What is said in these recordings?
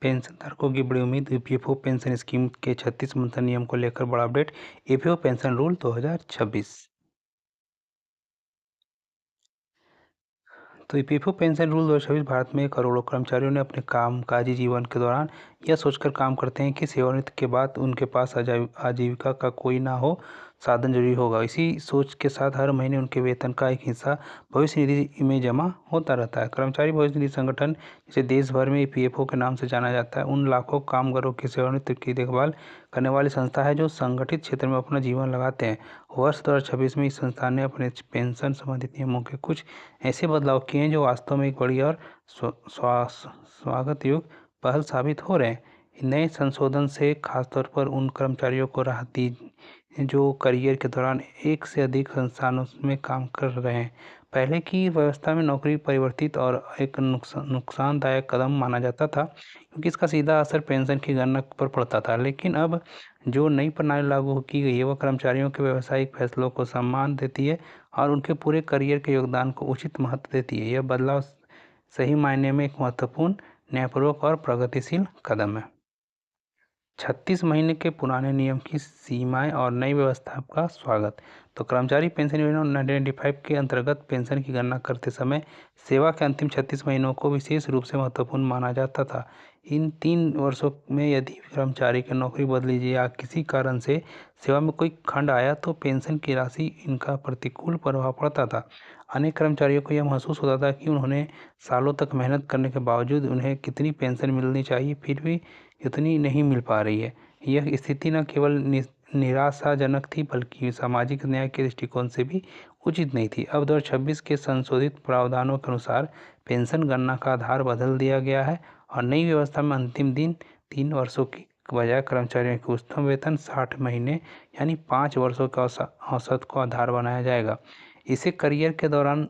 पेंशनधारकों की बड़ी उम्मीद। ईपीएफओ पेंशन स्कीम के 36 मंथन नियम को लेकर बड़ा अपडेट। EPFO pension rule 2026। तो ईपीएफओ पेंशन रूल 2026 भारत में करोड़ों कर्मचारियों ने अपने कामकाजी जीवन के दौरान यह सोचकर काम करते हैं कि सेवानिवृत्ति के बाद उनके पास आजीविका का कोई ना हो साधन जरूरी होगा। इसी सोच के साथ हर महीने उनके वेतन का एक हिस्सा भविष्य निधि में जमा होता रहता है। कर्मचारी भविष्य निधि संगठन, जिसे देश भर में ईपीएफओ के नाम से जाना जाता है, उन लाखों कामगारों की सेवानिवृत्ति की देखभाल करने वाली संस्था है जो संगठित क्षेत्र में अपना जीवन लगाते हैं। वर्ष 2026 में इस संस्थान ने अपने पेंशन संबंधित नियमों के कुछ ऐसे बदलाव किए हैं जो वास्तव में एक बड़ी और स्वागत योग्य पहल साबित हो रहे हैं। नए संशोधन से खासतौर पर उन कर्मचारियों को राहत दी जो करियर के दौरान एक से अधिक संस्थानों में काम कर रहे हैं। पहले की व्यवस्था में नौकरी परिवर्तित और एक नुकसानदायक कदम माना जाता था क्योंकि इसका सीधा असर पेंशन की गणना पर पड़ता था। लेकिन अब जो नई प्रणाली लागू की गई है वह कर्मचारियों के व्यावसायिक फैसलों को सम्मान देती है और उनके पूरे करियर के योगदान को उचित महत्व देती है। यह बदलाव सही मायने में एक महत्वपूर्ण, न्यायपूर्वक और प्रगतिशील कदम है। 36 महीने के पुराने नियम की सीमाएं और नई व्यवस्था का स्वागत। तो कर्मचारी पेंशन योजना 1995 के अंतर्गत पेंशन की गणना करते समय सेवा के अंतिम 36 महीनों को विशेष रूप से महत्वपूर्ण माना जाता था। इन 3 वर्षों में यदि कर्मचारी की नौकरी बदली या किसी कारण से सेवा में कोई खंड आया तो पेंशन की राशि इनका प्रतिकूल प्रभाव पड़ता था। अनेक कर्मचारियों को यह महसूस होता था कि उन्होंने सालों तक मेहनत करने के बावजूद उन्हें कितनी पेंशन मिलनी चाहिए फिर भी इतनी नहीं मिल पा रही है। यह स्थिति न केवल निराशाजनक थी बल्कि सामाजिक न्याय के दृष्टिकोण से भी उचित नहीं थी। अब 2026 के संशोधित प्रावधानों के अनुसार पेंशन गणना का आधार बदल दिया गया है और नई व्यवस्था में अंतिम 3 वर्षों की बजाय कर्मचारियों की उच्चतम वेतन 60 महीने यानी 5 वर्षों के औसत को आधार बनाया जाएगा। इसे करियर के दौरान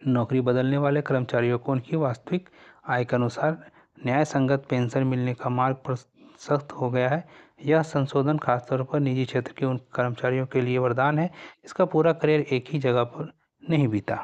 नौकरी बदलने वाले कर्मचारियों को उनकी वास्तविक आय के अनुसार न्याय संगत पेंशन मिलने का मार्ग प्रशस्त हो गया है। यह संशोधन खासतौर पर निजी क्षेत्र के उन कर्मचारियों के लिए वरदान है जिसका पूरा करियर एक ही जगह पर नहीं बीता।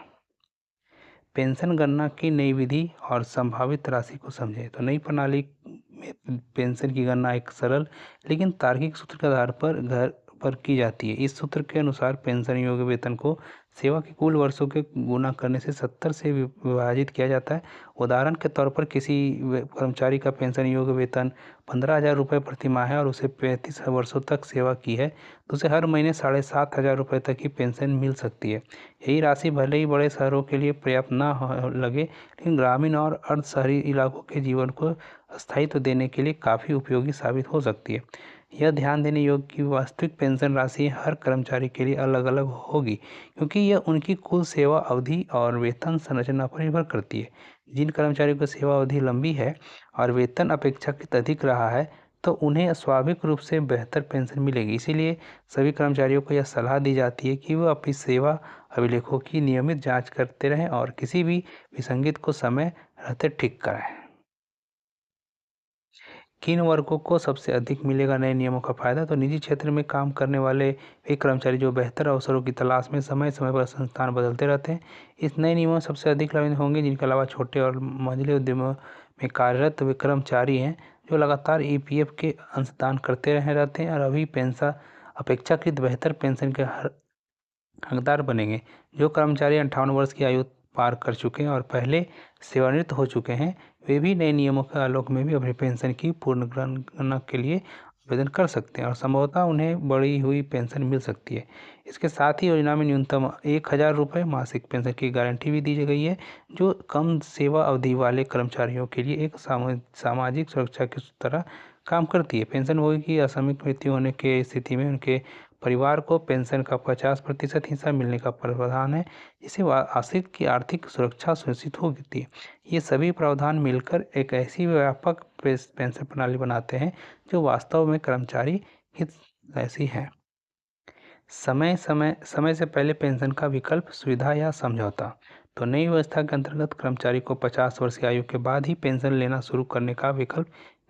पेंशन गणना की नई विधि और संभावित राशि को समझें। तो नई प्रणाली में पेंशन की गणना एक सरल लेकिन तार्किक सूत्र के आधार पर घर पर की जाती है। इस सूत्र के अनुसार पेंशन योग्य वेतन को सेवा के कुल वर्षों के गुणा करने से 70 से विभाजित किया जाता है। उदाहरण के तौर पर किसी कर्मचारी का पेंशन योग्य वेतन 15,000 रुपये प्रति माह है और उसे 35 वर्षों तक सेवा की है तो उसे हर महीने 7,500 रुपये तक की पेंशन मिल सकती है। यही राशि भले ही बड़े शहरों के लिए पर्याप्त न लगे लेकिन ग्रामीण और अर्ध शहरी इलाकों के जीवन को स्थायित्व देने के लिए काफ़ी उपयोगी साबित हो सकती है। यह ध्यान देने योग्य कि वास्तविक पेंशन राशि हर कर्मचारी के लिए अलग अलग होगी क्योंकि यह उनकी कुल सेवा अवधि और वेतन संरचना पर निर्भर करती है। जिन कर्मचारियों की सेवा अवधि लंबी है और वेतन अपेक्षाकृत अधिक रहा है तो उन्हें स्वाभाविक रूप से बेहतर पेंशन मिलेगी। इसीलिए सभी कर्मचारियों को यह सलाह दी जाती है कि वह अपनी सेवा अभिलेखों की नियमित जांच करते रहें और किसी भी विसंगति को समय रहते ठीक कराएं। किन वर्गों को सबसे अधिक मिलेगा नए नियमों का फायदा? तो निजी क्षेत्र में काम करने वाले वे कर्मचारी जो बेहतर अवसरों की तलाश में समय समय पर संस्थान बदलते रहते हैं। इस नए नियमों में सबसे अधिक लाभान्वित होंगे जिनके अलावा छोटे और मझले उद्यमों में कार्यरत वे कर्मचारी हैं जो लगातार ईपीएफ के अंशदान करते रहते हैं और अभी पेंशन अपेक्षाकृत बेहतर पेंशन के हकदार बनेंगे। जो कर्मचारी 58 वर्ष की आयु पार कर चुके हैं और पहले सेवानिवृत्त हो चुके हैं वे भी नए नियमों के आलोक में भी अपनी पेंशन की पुनर्गणना के लिए आवेदन कर सकते हैं और संभवतः उन्हें बढ़ी हुई पेंशन मिल सकती है। इसके साथ ही योजना में न्यूनतम 1,000 रुपये मासिक पेंशन की गारंटी भी दी गई है जो कम सेवा अवधि वाले कर्मचारियों के लिए एक सामाजिक सुरक्षा की तरह काम करती है। पेंशनभोगी की असामयिक मृत्यु होने की स्थिति में उनके परिवार को पेंशन का 50% हिस्सा मिलने का प्रावधान है जिससे आश्रित की आर्थिक सुरक्षा सुनिश्चित होती है। ये सभी प्रावधान मिलकर एक ऐसी व्यापक पेंशन प्रणाली बनाते हैं जो वास्तव में कर्मचारी हित ऐसी है। समय से पहले पेंशन का विकल्प, सुविधा या समझौता। तो नई व्यवस्था के अंतर्गत कर्मचारी को 50 वर्ष की आयु के बाद ही पेंशन लेना शुरू करने का विकल्प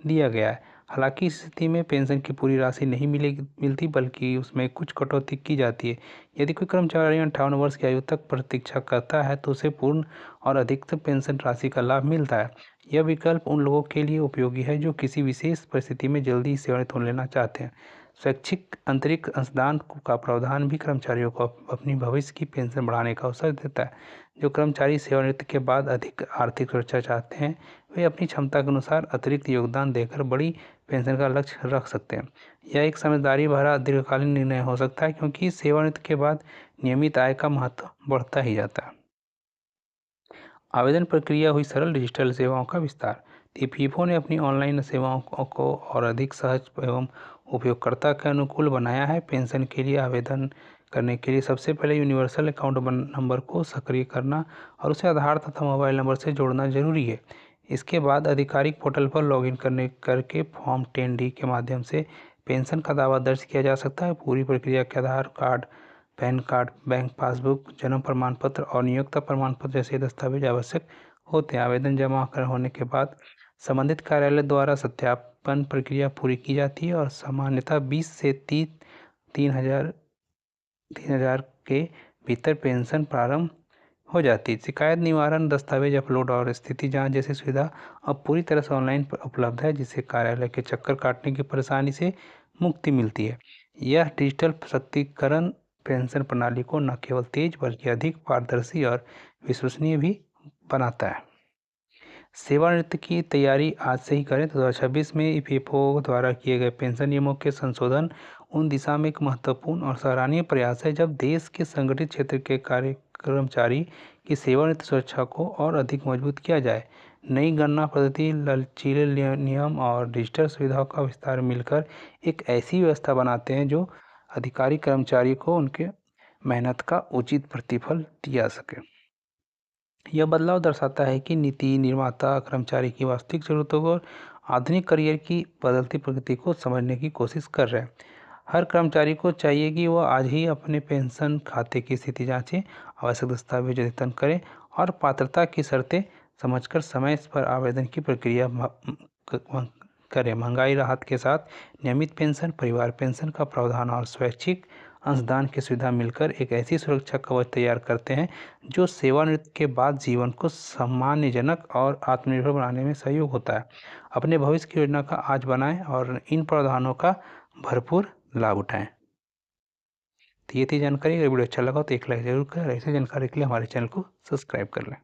दिया गया है। हालांकि इस स्थिति में पेंशन की पूरी राशि नहीं मिलती, बल्कि उसमें कुछ कटौती की जाती है। यदि कोई कर्मचारी 58 वर्ष की आयु तक प्रतीक्षा करता है तो उसे पूर्ण और अधिकतम पेंशन राशि का लाभ मिलता है। यह विकल्प उन लोगों के लिए उपयोगी है जो किसी विशेष परिस्थिति में जल्दी सेवानिवृत्त हो लेना चाहते हैं। स्वैच्छिक अंतरिक्ष अंशदान का प्रावधान भी कर्मचारियों को अपनी भविष्य की पेंशन बढ़ाने का अवसर देता है। जो कर्मचारी सेवानिवृत्ति के बाद अधिक आर्थिक सुरक्षा चाहते हैं, वे अपनी क्षमता के अनुसार अतिरिक्त योगदान देकर बड़ी पेंशन का लक्ष्य रख सकते हैं। यह एक समझदारी भरा दीर्घकालीन निर्णय हो सकता है, क्योंकि सेवानिवृत्ति के बाद नियमित आय का महत्व बढ़ता ही जाता है। आवेदन प्रक्रिया हुई सरल, डिजिटल सेवाओं का विस्तार। ईपीएफओ ने अपनी ऑनलाइन सेवाओं को और अधिक सहज एवं उपयोगकर्ता के अनुकूल बनाया है। पेंशन के लिए आवेदन करने के लिए सबसे पहले यूनिवर्सल अकाउंट नंबर को सक्रिय करना और उसे आधार तथा मोबाइल नंबर से जोड़ना जरूरी है। इसके बाद आधिकारिक पोर्टल पर लॉगिन करके फॉर्म 10D के माध्यम से पेंशन का दावा दर्ज किया जा सकता है। पूरी प्रक्रिया के Aadhaar card, PAN card, bank passbook, जन्म प्रमाण पत्र और नियोक्ता प्रमाण पत्र जैसे दस्तावेज आवश्यक होते हैं। आवेदन जमा होने के बाद संबंधित कार्यालय द्वारा सत्यापन प्रक्रिया पूरी की जाती है और सामान्यतः 20 से 3,000 के भीतर पेंशन प्रारंभ हो जाती है। शिकायत निवारण, दस्तावेज अपलोड और स्थिति जांच जैसी सुविधा अब पूरी तरह से ऑनलाइन उपलब्ध है, जिससे कार्यालय के चक्कर काटने की परेशानी से मुक्ति मिलती है। यह डिजिटल सशक्तिकरण पेंशन प्रणाली को न केवल तेज बल्कि अधिक पारदर्शी और विश्वसनीय भी बनाता है। सेवानिवृत्ति की तैयारी आज से ही करें। 2026 में ईपीएफओ द्वारा किए गए पेंशन नियमों के संशोधन उन दिशा में एक महत्वपूर्ण और सराहनीय प्रयास है जब देश के संगठित क्षेत्र के कर्मचारी की सेवानिवृत्ति सुरक्षा को और अधिक मजबूत किया जाए। नई गणना पद्धति, लचीले नियम और डिजिटल सुविधाओं का विस्तार मिलकर एक ऐसी व्यवस्था बनाते हैं जो अधिकारी कर्मचारी को उनके मेहनत का उचित प्रतिफल दिया सके। यह बदलाव दर्शाता है कि नीति निर्माता कर्मचारी की वास्तविक ज़रूरतों को और आधुनिक करियर की बदलती प्रकृति को समझने की कोशिश कर रहे हैं। हर कर्मचारी को चाहिए कि वह आज ही अपने पेंशन खाते की स्थिति जांचें, आवश्यक दस्तावेज अद्यतन करें और पात्रता की शर्तें समझकर समय पर आवेदन की प्रक्रिया करें। महंगाई राहत के साथ नियमित पेंशन, परिवार पेंशन का प्रावधान और स्वैच्छिक अंशदान की सुविधा मिलकर एक ऐसी सुरक्षा कवच तैयार करते हैं जो सेवानिवृत्ति के बाद जीवन को सम्मानजनक और आत्मनिर्भर बनाने में सहयोग होता है। अपने भविष्य की योजना का आज बनाएं और इन प्रावधानों का भरपूर लाभ उठाएं। तो ये थी जानकारी। अगर वीडियो अच्छा लगा तो एक लाइक जरूर करें। ऐसी जानकारी के लिए हमारे चैनल को सब्सक्राइब कर लें।